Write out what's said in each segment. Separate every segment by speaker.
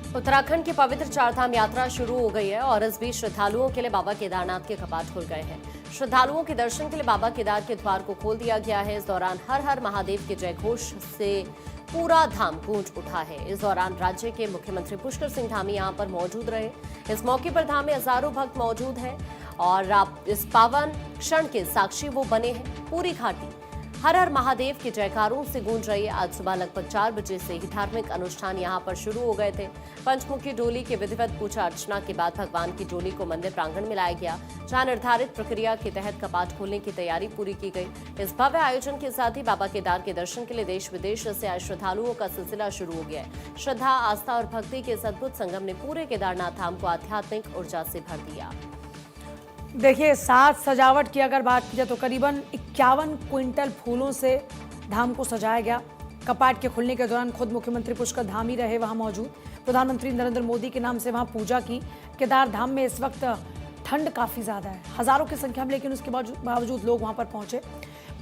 Speaker 1: उत्तराखंड की पवित्र चारधाम यात्रा शुरू हो गई है और इस बीच श्रद्धालुओं के लिए बाबा केदारनाथ के कपाट खुल गए हैं। श्रद्धालुओं के दर्शन के लिए बाबा केदार के द्वार को खोल दिया गया है। इस दौरान हर हर महादेव के जयघोष से पूरा धाम गूंज उठा है। इस दौरान राज्य के मुख्यमंत्री पुष्कर सिंह धामी यहां पर मौजूद रहे। इस मौके पर धाम में हजारों भक्त मौजूद हैं और आप इस पावन क्षण के साक्षी वो बने हैं। पूरी घाटी हर हर महादेव के जयकारों से गूंज रही है। आज सुबह लगभग 4 बजे से ही धार्मिक अनुष्ठान यहां पर शुरू हो गए थे। पंचमुखी डोली की विधिवत पूजा अर्चना के बाद भगवान की डोली को मंदिर प्रांगण में लाया गया, जहां निर्धारित प्रक्रिया के तहत कपाट खोलने की तैयारी पूरी की गई। इस भव्य आयोजन के साथ ही बाबा केदार के दर्शन के लिए देश विदेश से आए श्रद्धालुओं का सिलसिला शुरू हो गया है। श्रद्धा, आस्था और भक्ति के इस अद्भुत संगम ने पूरे केदारनाथ धाम को आध्यात्मिक ऊर्जा से भर दिया।
Speaker 2: देखिए, साज सजावट की अगर बात की जाए तो करीबन 51 क्विंटल फूलों से धाम को सजाया गया। कपाट के खुलने के दौरान खुद मुख्यमंत्री पुष्कर धामी रहे वहां मौजूद। प्रधानमंत्री नरेंद्र मोदी के नाम से वहां पूजा की। केदार धाम में इस वक्त ठंड काफ़ी ज़्यादा है, हज़ारों की संख्या में, लेकिन उसके बावजूद लोग वहां पर पहुंचे।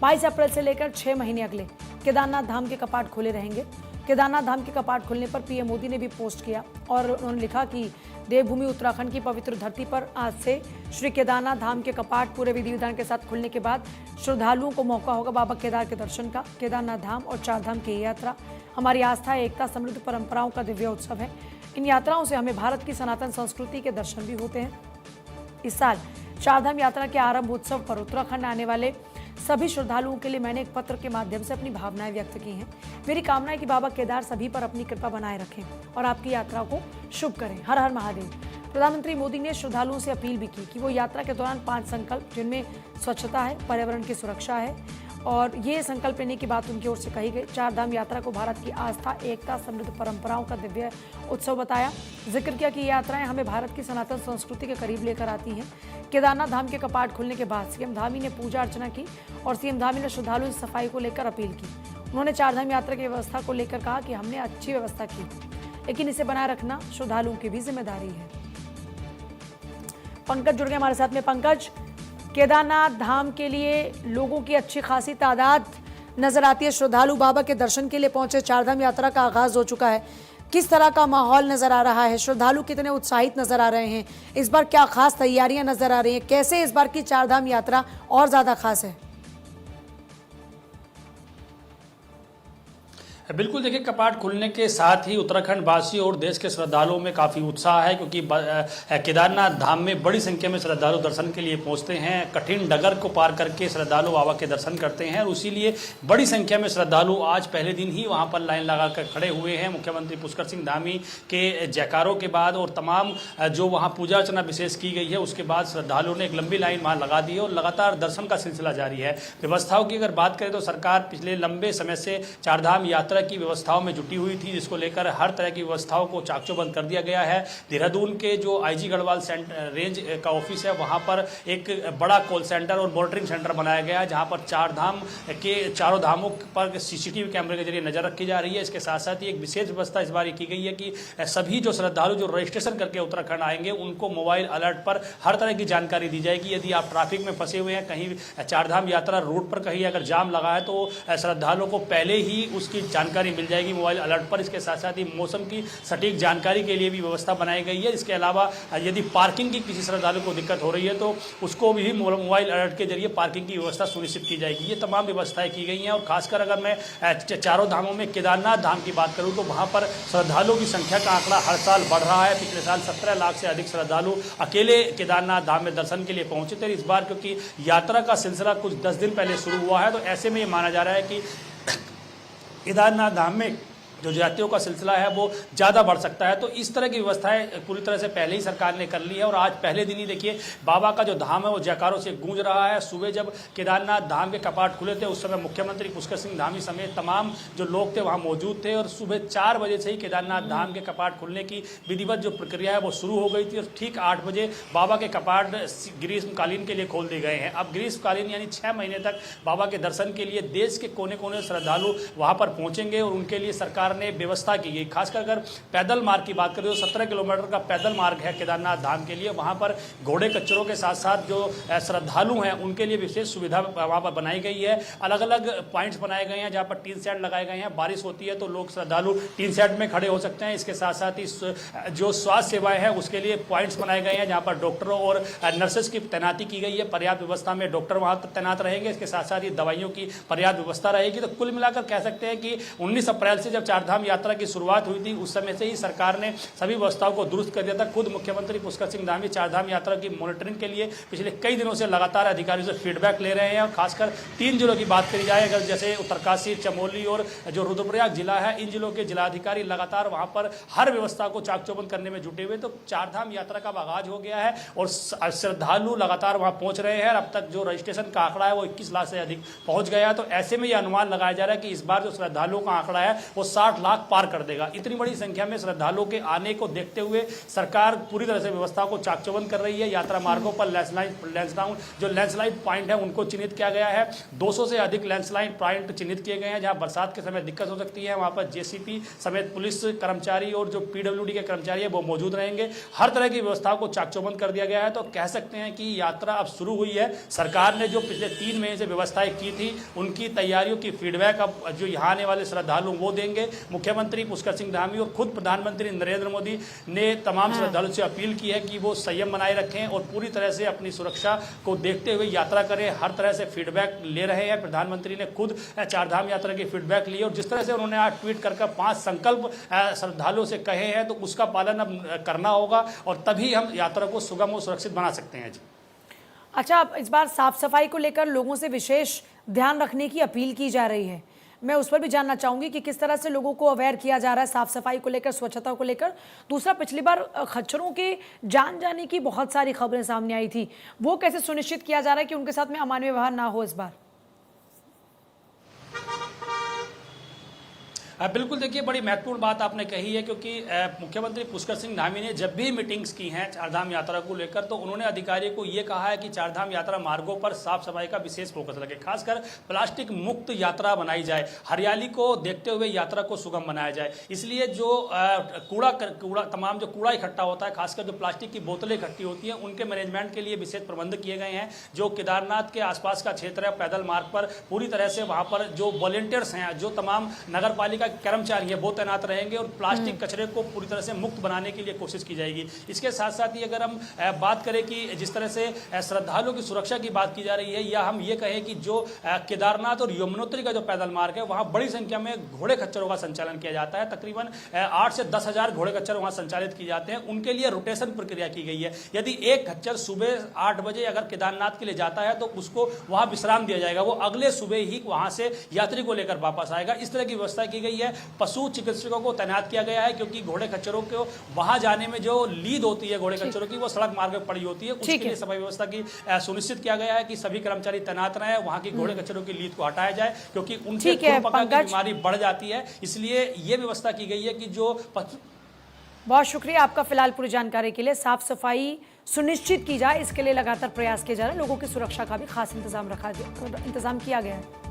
Speaker 2: 22 अप्रैल से लेकर 6 महीने अगले केदारनाथ धाम के कपाट खुले रहेंगे। केदारनाथ धाम के कपाट खुलने पर पीएम मोदी ने भी पोस्ट किया और उन्होंने लिखा कि देवभूमि उत्तराखंड की पवित्र धरती पर आज से श्री केदारनाथ धाम के कपाट पूरे विधि विधान के साथ खुलने के बाद श्रद्धालुओं को मौका होगा बाबा केदार के दर्शन का। केदारनाथ धाम और चारधाम की यात्रा हमारी आस्था, एकता, समृद्ध परंपराओं का दिव्य उत्सव है। इन यात्राओं से हमें भारत की सनातन संस्कृति के दर्शन भी होते हैं। इस साल चारधाम यात्रा के आरंभ उत्सव पर उत्तराखंड आने वाले सभी श्रद्धालुओं के लिए मैंने एक पत्र के माध्यम से अपनी भावनाएं व्यक्त की हैं। मेरी कामना है कि बाबा केदार सभी पर अपनी कृपा बनाए रखें और आपकी यात्रा को शुभ करें। हर हर महादेव। प्रधानमंत्री मोदी ने श्रद्धालुओं से अपील भी की कि वो यात्रा के दौरान 5 संकल्प, जिनमें स्वच्छता है, पर्यावरण की सुरक्षा है, और ये संकल्प लेने की बात उनकी ओर से कही गई। चारधाम यात्रा को भारत की आस्था, एकता, समृद्ध परंपराओं का दिव्य उत्सव बताया। जिक्र किया कि ये यात्राएं हमें भारत की सनातन संस्कृति के करीब लेकर आती हैं। केदारनाथ धाम के कपाट खुलने के बाद सीएम धामी ने पूजा अर्चना की और सीएम धामी ने श्रद्धालुओं से सफाई को लेकर अपील की। उन्होंने चारधाम यात्रा की व्यवस्था को लेकर कहा कि हमने अच्छी व्यवस्था की, लेकिन इसे बनाए रखना श्रद्धालुओं की भी जिम्मेदारी है। पंकज जुड़ गए हमारे साथ में। पंकज, केदारनाथ धाम के लिए लोगों की अच्छी खासी तादाद नजर आती है। श्रद्धालु बाबा के दर्शन के लिए पहुंचे। चारधाम यात्रा का आगाज हो चुका है। किस तरह का माहौल नजर आ रहा है? श्रद्धालु कितने उत्साहित नजर आ रहे हैं? इस बार क्या खास तैयारियां नजर आ रही हैं? कैसे इस बार की चारधाम यात्रा और ज्यादा खास है?
Speaker 3: बिल्कुल, देखिए, कपाट खुलने के साथ ही उत्तराखंड वासी और देश के श्रद्धालुओं में काफ़ी उत्साह है, क्योंकि केदारनाथ धाम में बड़ी संख्या में श्रद्धालु दर्शन के लिए पहुंचते हैं। कठिन डगर को पार करके श्रद्धालु बाबा के दर्शन करते हैं और इसीलिए बड़ी संख्या में श्रद्धालु आज पहले दिन ही वहां पर लाइन लगा कर खड़े हुए हैं। मुख्यमंत्री पुष्कर सिंह धामी के जयकारों के बाद और तमाम जो वहाँ पूजा अर्चना विशेष की गई है उसके बाद श्रद्धालुओं ने एक लंबी लाइन वहाँ लगा दी है और लगातार दर्शन का सिलसिला जारी है। व्यवस्थाओं की अगर बात करें तो सरकार पिछले लंबे समय से चारधाम यात्रा की व्यवस्थाओं में जुटी हुई थी, जिसको लेकर हर तरह की व्यवस्थाओं को चाकचौबंद कर दिया गया है। देहरादून के जो आईजी गढ़वाल रेंज का ऑफिस है वहां पर एक बड़ा कॉल सेंटर और मॉनिटरिंग सेंटर बनाया गया है, जहां पर चारधाम के चारों धामों पर सीसीटीवी कैमरे के जरिए नजर रखी जा रही है। इसके साथ साथ ही एक विशेष व्यवस्था इस बार की गई है कि सभी जो श्रद्धालु जो रजिस्ट्रेशन करके उत्तराखंड आएंगे उनको मोबाइल अलर्ट पर हर तरह की जानकारी दी जाएगी। यदि आप ट्रैफिक में फंसे हुए हैं, कहीं चारधाम यात्रा रूट पर कहीं अगर जाम लगा है तो श्रद्धालुओं को पहले ही उसकी जानकारी मिल जाएगी मोबाइल अलर्ट पर। इसके साथ साथ ही मौसम की सटीक जानकारी के लिए भी व्यवस्था बनाई गई है। इसके अलावा यदि पार्किंग की किसी श्रद्धालु को दिक्कत हो रही है तो उसको भी मोबाइल अलर्ट के जरिए पार्किंग की व्यवस्था सुनिश्चित की जाएगी। ये तमाम व्यवस्थाएं की गई हैं और खासकर अगर मैं चारों धामों में केदारनाथ धाम की बात करूं तो वहां पर श्रद्धालुओं की संख्या का आंकड़ा हर साल बढ़ रहा है। पिछले साल 17 लाख से अधिक श्रद्धालु अकेले केदारनाथ धाम में दर्शन के लिए पहुंचे थे। इस बार क्योंकि यात्रा का सिलसिला कुछ 10 दिन पहले शुरू हुआ है तो ऐसे में ये माना जा रहा है कि केदारनाथ धाम में जो यात्रियों का सिलसिला है वो ज़्यादा बढ़ सकता है। तो इस तरह की व्यवस्थाएं पूरी तरह से पहले ही सरकार ने कर ली है और आज पहले दिन ही देखिए बाबा का जो धाम है वो जयकारों से गूंज रहा है। सुबह जब केदारनाथ धाम के कपाट खुले थे उस समय मुख्यमंत्री पुष्कर सिंह धामी समेत तमाम जो लोग थे वहाँ मौजूद थे और सुबह 4 बजे से ही केदारनाथ धाम के कपाट खुलने की विधिवत जो प्रक्रिया है वो शुरू हो गई थी और ठीक 8 बजे बाबा के कपाट ग्रीष्मकालीन के लिए खोल दिए गए हैं। अब ग्रीष्मकालीन यानी 6 महीने तक बाबा के दर्शन के लिए देश के कोने कोने श्रद्धालु वहाँ पर पहुँचेंगे और उनके लिए सरकार सरकार ने व्यवस्था की गई। खासकर अगर पैदल मार्ग की बात करें तो 17 किलोमीटर का पैदल मार्ग है केदारनाथ धाम के लिए। वहाँ पर घोड़े कच्चरों के साथ साथ जो श्रद्धालु हैं उनके लिए विशेष सुविधा वहाँ पर बनाई गई है। अलग अलग पॉइंट्स बनाए गए हैं जहाँ पर टीन शेड लगाए गए हैं। बारिश होती है तो लोग श्रद्धालु टीन शेड में खड़े हो सकते हैं। इसके साथ साथ ही जो स्वास्थ्य सेवाएं हैं उसके लिए पॉइंट्स बनाए गए हैं जहाँ पर डॉक्टरों और नर्सेस की तैनाती की गई है। पर्याप्त व्यवस्था में डॉक्टर वहाँ तैनात रहेंगे। इसके साथ साथ ही दवाइयों की पर्याप्त व्यवस्था रहेगी। तो कुल मिलाकर कह सकते हैं कि 19 अप्रैल से जब चारधाम यात्रा की शुरुआत हुई थी उस समय से ही सरकार ने सभी व्यवस्थाओं को दुरुस्त कर दिया था। खुद मुख्यमंत्री पुष्कर सिंह धामी चारधाम यात्रा की मॉनिटरिंग के लिए पिछले कई दिनों से लगातार अधिकारियों से फीडबैक ले रहे हैं। और खासकर 3 जिलों की बात करी जाए अगर, जैसे उत्तरकाशी, चमोली और जो रुद्रप्रयाग जिला है, इन जिलों के जिलाधिकारी लगातार वहां पर हर व्यवस्था को चाक चौबंद करने में जुटे हुए। तो चारधाम यात्रा का आगाज हो गया है और श्रद्धालु लगातार वहां पहुंच रहे हैं। अब तक जो रजिस्ट्रेशन का आंकड़ा है वो 21 लाख से अधिक पहुंच गया है। तो ऐसे में यह अनुमान लगाया जा रहा है कि इस बार जो श्रद्धालुओं का आंकड़ा है वो 60 लाख पार कर देगा। इतनी बड़ी संख्या में श्रद्धालुओं के आने को देखते हुए सरकार पूरी तरह से व्यवस्था को चाक चौबंद कर रही है। यात्रा मार्गों पर लैंडस्लाइड पॉइंट है उनको चिन्हित किया गया है। 200 से अधिक लैंडस्लाइड पॉइंट चिन्हित किए गए हैं जहां बरसात के समय दिक्कत हो सकती है। वहां पर जेसीपी समेत पुलिस कर्मचारी और जो पीडब्ल्यूडी के कर्मचारी है वो मौजूद रहेंगे। हर तरह की व्यवस्थाओं को चाक चौबंद कर दिया गया है। तो कह सकते हैं कि यात्रा अब शुरू हुई है। सरकार ने जो पिछले 3 महीने से व्यवस्थाएं की थी उनकी तैयारियों की फीडबैक अब जो यहाँ आने वाले श्रद्धालु वो देंगे। मुख्यमंत्री पुष्कर सिंह धामी और खुद प्रधानमंत्री नरेंद्र मोदी ने तमाम श्रद्धालुओं से अपील की है कि वो संयम बनाए रखें और पूरी तरह से अपनी सुरक्षा को देखते हुए यात्रा करें। हर तरह से फीडबैक ले रहे हैं। प्रधानमंत्री ने खुद चारधाम यात्रा की फीडबैक ली और जिस तरह से उन्होंने आज ट्वीट कर 5 संकल्प श्रद्धालुओं से कहे हैं तो उसका पालन अब करना होगा और तभी हम यात्रा को सुगम और सुरक्षित बना सकते हैं। जी
Speaker 2: अच्छा, अब इस बार साफ सफाई को लेकर लोगों से विशेष ध्यान रखने की अपील की जा रही है। मैं उस पर भी जानना चाहूंगी कि किस तरह से लोगों को अवेयर किया जा रहा है साफ सफाई को लेकर, स्वच्छता को लेकर। दूसरा, पिछली बार खच्चरों के जान जाने की बहुत सारी खबरें सामने आई थी, वो कैसे सुनिश्चित किया जा रहा है कि उनके साथ में अमानवीय व्यवहार ना हो इस बार?
Speaker 3: बिल्कुल, देखिए बड़ी महत्वपूर्ण बात आपने कही है क्योंकि मुख्यमंत्री पुष्कर सिंह धामी ने जब भी मीटिंग्स की हैं चारधाम यात्रा को लेकर तो उन्होंने अधिकारियों को ये कहा है कि चारधाम यात्रा मार्गों पर साफ सफाई का विशेष फोकस लगे। खासकर प्लास्टिक मुक्त यात्रा बनाई जाए, हरियाली को देखते हुए यात्रा को सुगम बनाया जाए। इसलिए जो तमाम जो कूड़ा इकट्ठा होता है, खासकर जो प्लास्टिक की बोतलें इकट्ठी होती हैं उनके मैनेजमेंट के लिए विशेष प्रबंध किए गए हैं। जो केदारनाथ के आसपास का क्षेत्र है पैदल मार्ग पर पूरी तरह से वहाँ पर जो वॉलेंटियर्स हैं, जो तमाम नगर पालिका कर्मचारी है वो तैनात रहेंगे और प्लास्टिक कचरे को पूरी तरह से मुक्त बनाने के लिए कोशिश की जाएगी। इसके साथ साथ ही अगर हम बात करें कि जिस तरह से श्रद्धालुओं की सुरक्षा की बात की जा रही है या हम ये कहें कि जो केदारनाथ और यमुनोत्री का जो पैदल मार्ग है वहाँ बड़ी संख्या में घोड़े खच्चरों का संचालन किया जाता है। तकरीबन 8 से 10 हज़ार घोड़े खच्चर वहाँ संचालित किए जाते हैं। उनके लिए रोटेशन प्रक्रिया की गई है। यदि एक खच्चर सुबह 8 बजे अगर केदारनाथ के लिए जाता है तो उसको वहाँ विश्राम दिया जाएगा, वो अगले सुबह ही वहाँ से यात्री को लेकर वापस आएगा। इस तरह की व्यवस्था की गई है। पशु चिकित्सकों को तैनात किया गया है क्योंकि घोड़े खच्चरों को वहां जाने में जो लीद होती है घोड़े खच्चरों की वो सड़क मार्ग पर पड़ी होती है। उसके लिए सफाई व्यवस्था की सुनिश्चित किया गया है कि सभी कर्मचारी तैनात रहे, वहां की घोड़े खच्चरों की लीद को हटाया जाए क्योंकि उनसे खुरपका की बीमारी बढ़ जाती है। इसलिए ये व्यवस्था की गई है कि जो
Speaker 2: बहुत शुक्रिया आपका फिलहाल पूरी जानकारी के लिए। साफ सफाई सुनिश्चित की जाए इसके लिए लगातार प्रयास किए जा रहे हैं। लोगों की सुरक्षा का भी खास इंतजाम किया गया है।